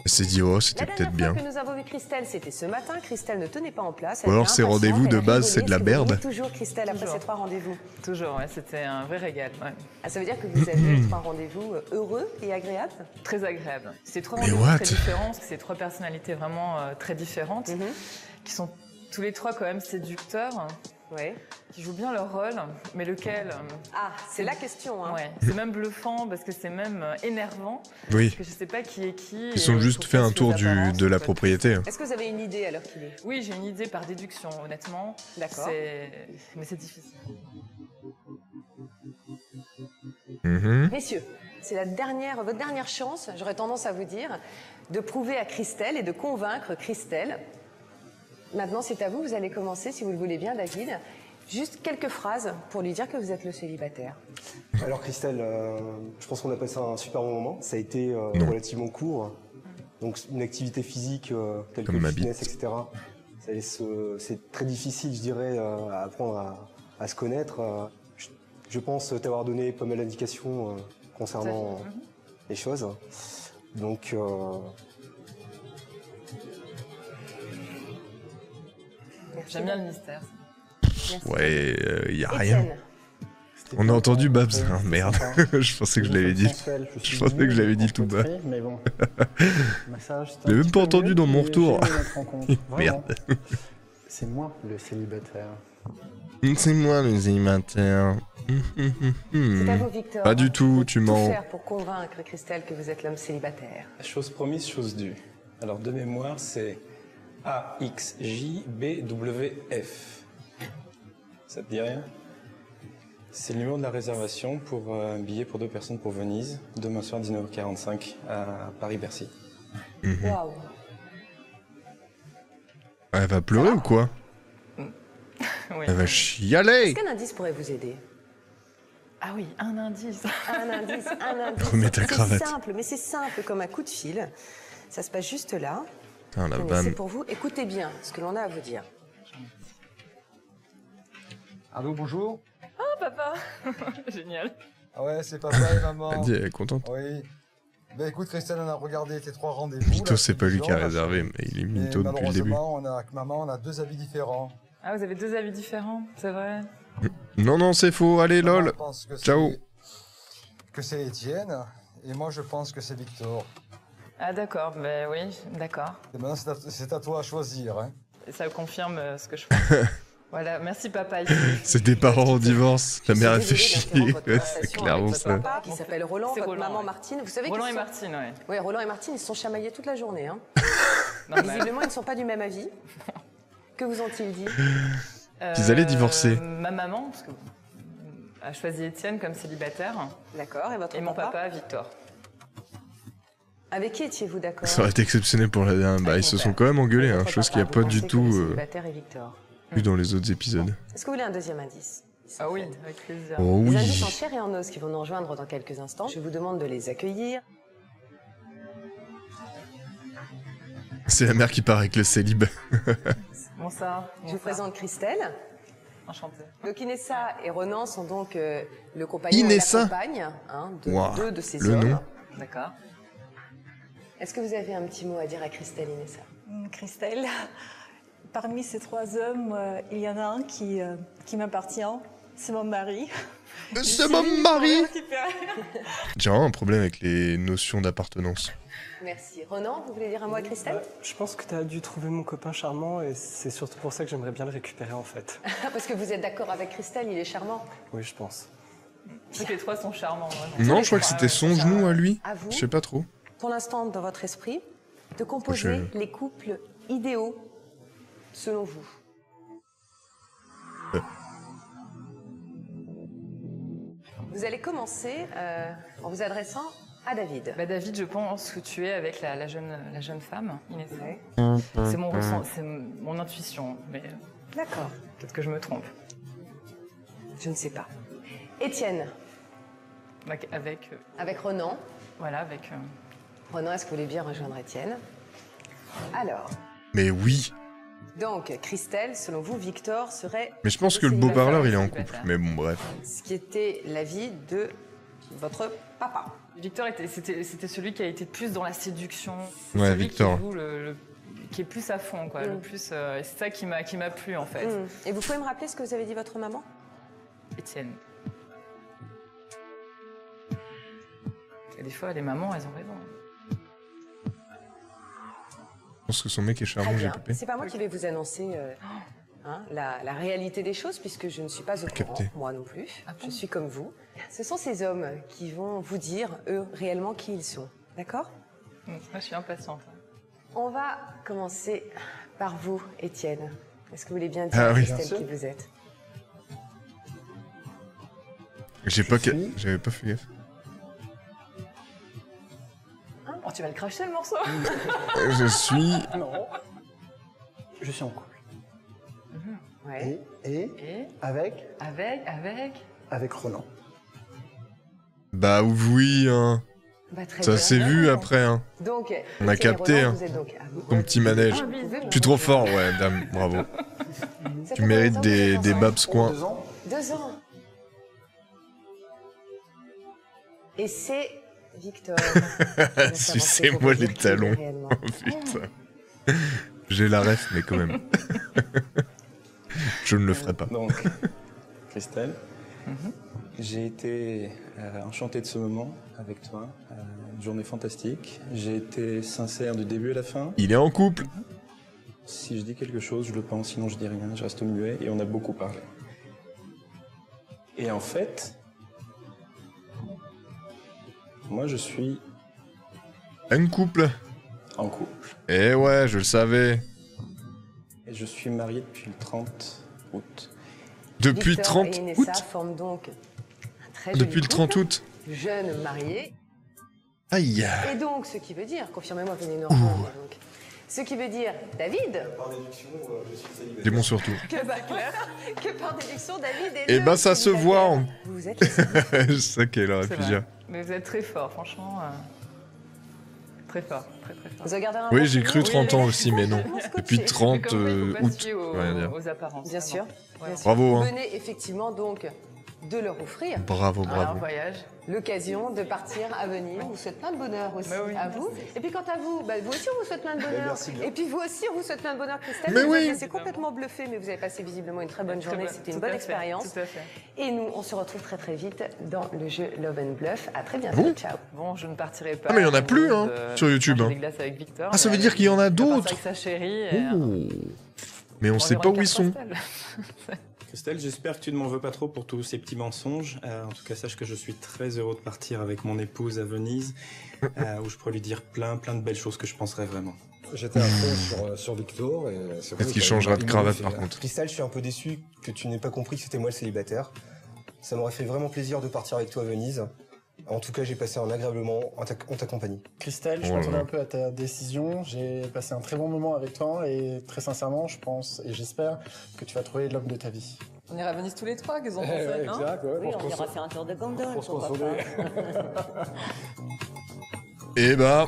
Elle s'est dit, oh, c'était La peut-être dernière bien. fois que nous avons vu Christelle, c'était ce matin. Christelle ne tenait pas en place. Ou alors, ces rendez-vous de base, c'est de la merde. Toujours Christelle après Toujours. ces 3 rendez-vous. Toujours, ouais, c'était un vrai régal. Ouais. Ah, ça veut dire que vous avez eu 3 rendez-vous heureux et agréables? Très agréable. C'est 3 Mais rendez-vous what? très différents, parce que c'est 3 personnalités vraiment très différentes, qui sont tous les 3 quand même séducteurs, qui jouent bien leur rôle, mais lequel Ah, c'est la question. Hein. Ouais, c'est même bluffant, parce que c'est même énervant, Oui. parce que je sais pas qui est qui. Ils ont juste fait un tour de la propriété. Est-ce que vous avez une idée à l'heure qu'il est? Oui, j'ai une idée par déduction, honnêtement. D'accord. Mais c'est difficile. Messieurs, c'est votre dernière chance, j'aurais tendance à vous dire, de prouver à Christelle et de convaincre Christelle. Maintenant, c'est à vous, vous allez commencer, si vous le voulez bien, David. Juste quelques phrases pour lui dire que vous êtes le célibataire. Alors Christelle, je pense qu'on a passé un super bon moment. Ça a été relativement court. Donc une activité physique telle que le fitness, etc. C'est très difficile, je dirais, à apprendre à se connaître. Je pense t'avoir donné pas mal d'indications concernant les choses. Donc... J'aime bien le mystère. Ouais, y a rien. On a entendu Babs. Ah, merde. Je pensais que je l'avais dit. Je pensais que je l'avais dit tout bas. Mais bon. Je l'ai même pas entendu dans mon retour. Merde. C'est moi le célibataire. C'est moi le célibataire. C'est à vous, Victor. Pas du tout, tu Tout mens. faire pour convaincre Christelle que vous êtes l'homme célibataire. Chose promise, chose due. Alors de mémoire, c'est AXJBWF. Ça te dit rien? C'est le numéro de la réservation pour un billet pour 2 personnes pour Venise, demain soir 19h45 à Paris-Bercy. Waouh. Elle va pleurer ou quoi? Oui. Elle va chialer. Est-ce qu'un indice pourrait vous aider? Ah oui, un indice. Un indice, un indice. Remets ta cravate. C'est simple, mais c'est simple comme un coup de fil. Ça se passe juste là. Putain, la Tenez, vanne. c'est pour vous. Écoutez bien ce que l'on a à vous dire. Allô, bonjour. Oh, papa. Génial. Ah ouais, c'est papa et maman. Elle dit, elle est contente. Oui. Ben écoute, Christelle, on a regardé tes 3 rendez-vous. Vito, là, c'est pas lui qui a là, réservé, mais il est mais mytho depuis le début. malheureusement, on a, avec maman, on a 2 avis différents. Ah, vous avez 2 avis différents, c'est vrai? Non, non, c'est faux. Allez, Maman lol. pense que Ciao. que c'est Étienne, et moi je pense que c'est Victor. Ah d'accord, ben oui, d'accord. Et maintenant, c'est à toi à choisir. Hein. Et ça confirme ce que je pense. Voilà, merci papa. C'est des parents en divorce. La mère a fait chier. Désolée C'est clairement ça. Papa, qui s'appelle Roland, C'est votre Roland, maman ouais. Martine. Vous savez Roland qu'ils et sont- Martine, ouais. Oui, Roland et Martine, ils se sont chamaillés toute la journée. Hein. Normal. Visiblement, ils ne sont pas du même avis. Que vous ont-ils dit? Qu'ils allaient divorcer. Ma maman, parce que, a choisi Étienne comme célibataire. D'accord, et votre Et mon papa, Victor. Avec qui étiez-vous d'accord? Ça aurait été exceptionnel pour la dernière. Bah, ils se sont quand même engueulés, hein, chose qu'il n'y a pas du tout Célibataire et Victor. vu dans les autres épisodes. Est-ce que vous voulez un deuxième indice? Ah oui, avec plaisir. Oh Les oui. indices en chair et en os qui vont nous rejoindre dans quelques instants. Je vous demande de les accueillir. C'est la mère qui part avec le célib. Bonsoir. Je vous présente Christelle. Enchantée. Donc Inessa et Ronan sont donc le compagnon Inessa et la compagne de Waouh, deux de ces le hommes. nom. D'accord. Est-ce que vous avez un petit mot à dire à Christelle, Inessa? Christelle, parmi ces 3 hommes, il y en a un qui m'appartient. C'est mon mari. C'est mon mari. J'ai vraiment un problème avec les notions d'appartenance. Merci. Ronan, vous voulez dire un mot à Christelle? Je pense que tu as dû trouver mon copain charmant et c'est surtout pour ça que j'aimerais bien le récupérer en fait. Parce que vous êtes d'accord avec Christelle, il est charmant. Oui, je pense. Je sais que les 3 sont charmants. Non, je crois que c'était son genou à lui. À vous. Je sais pas trop. Pour l'instant, dans votre esprit, de composer les couples idéaux selon vous. Vous allez commencer en vous adressant à David. Bah David, je pense que tu es avec la jeune femme, Inès. C'est mon ressenti, c'est mon intuition, mais D'accord. peut-être que je me trompe. Je ne sais pas. Étienne, Avec, avec Ronan. voilà, avec. Ronan, est-ce que vous voulez bien rejoindre Étienne? Alors, Mais oui. donc, Christelle, selon vous, Victor serait Mais je pense que le beau parleur, il est en couple. Mais bon, bref. ce qui était l'avis de votre papa. Victor c'était celui qui a été plus dans la séduction. Ouais, celui Victor. Qui, joue qui est plus à fond, quoi. Le plus, et c'est ça qui m'a plu en fait. Et vous pouvez me rappeler ce que vous avez dit votre maman? Étienne. Et des fois, les mamans, elles ont raison. Je pense que son mec est charmant, Très j'ai bien. capé. C'est pas moi qui vais vous annoncer la réalité des choses, puisque je ne suis pas au courant, Capté. moi non plus. Je suis comme vous. Ce sont ces hommes qui vont vous dire, eux, réellement qui ils sont. D'accord? Moi, je suis impatiente. On va commencer par vous, Étienne. Est-ce que vous voulez bien dire Ah à oui. Christelle qui vous êtes? J'avais pas fait gaffe. Oh, tu vas le cracher le morceau? Je suis. Ah non. Je suis en couple. Ouais. Et avec Avec Roland. Bah oui, hein. Bah, très Ça bien. s'est vu après, hein. Donc, On a Étienne et capté, Roland, hein. vous êtes donc amoureux. Ton petit manège. Ah, bisous. Tu es trop fort, ouais, dame. Bravo. Ça Tu fait mérites combien de temps que des vous êtes babs ensemble? coins. 2 ans. 2 ans. Et c'est Victor. Sucez-moi les talons. Oh putain. J'ai la ref, mais quand même. Je ne le ferai pas. Donc, Christelle, j'ai été enchanté de ce moment avec toi. Une journée fantastique. J'ai été sincère du début à la fin. Il est en couple. Si je dis quelque chose, je le pense, sinon je dis rien, je reste muet et on a beaucoup parlé. Et en fait, moi je suis Un couple. en couple Eh ouais, je le savais. et je suis marié depuis le 30 août. Depuis Victor 30 et août. Inessa forment donc un très joli Depuis le 30 couple, août. jeune marié. Aïe. Et donc, ce qui veut dire, confirmez-moi, venez nous rejoindre donc. Ce qui veut dire, David, Par déduction, je suis célibataire. Des bons surtout. que par déduction, David est Et le bah ça se célibataire. voit en... Vous êtes le célibataire. Je sais qu'elle aurait C'est pu vrai. dire. Mais vous êtes très fort, franchement. Très fort, très très fort. Vous avez gardé un Oui, bon j'ai cru souvenir 30 ans aussi, mais non. Depuis 30 Mais comme quoi, il faut pas août. se fier aux, Rien dire. aux apparences. Bien sûr. Ouais. Bien sûr. Bravo, Vous hein. venez effectivement donc de leur offrir Bravo, Un bravo. voyage. l'occasion de partir à venir. On vous souhaite plein de bonheur aussi à vous. Et puis quant à vous, vous aussi on vous souhaite plein de bonheur. Merci bien. Et puis vous aussi on vous souhaite plein de bonheur, Christelle. Mais vous oui. êtes complètement bluffé, mais vous avez passé visiblement une très bonne journée. C'était une Tout bonne à fait, expérience. Tout à fait. Et nous, on se retrouve très très vite dans le jeu Love and Bluff. À très bientôt. Ciao. Bon, je ne partirai pas. Ah, mais il y en a plus, hein, sur YouTube, manger hein. des glaces avec Victor. Ah, ça mais veut dire qu'il y en a il va partir d'autres. Avec sa chérie. Et, Oh. Mais on sait verra pas une où ils carte sont. postale. Christelle, j'espère que tu ne m'en veux pas trop pour tous ces petits mensonges. En tout cas, sache que je suis très heureux de partir avec mon épouse à Venise, où je pourrais lui dire plein de belles choses que je penserais vraiment. J'étais à fond sur Victor. Est-ce qu'il changera de cravate par contre? Cristal, je suis un peu déçu que tu n'aies pas compris que c'était moi le célibataire. Ça m'aurait fait vraiment plaisir de partir avec toi à Venise. En tout cas, j'ai passé un agréable moment en ta compagnie. Christelle, je Oh là m'attendais là. un peu à ta décision. J'ai passé un très bon moment avec toi et très sincèrement, je pense et j'espère que tu vas trouver l'homme de ta vie. On ira à Venise tous les trois, qu'ils ont pensé, non Exact, ouais, Oui, pour se on ira faire un tour de gondole. pour se pourquoi consoler. pas. Et bah,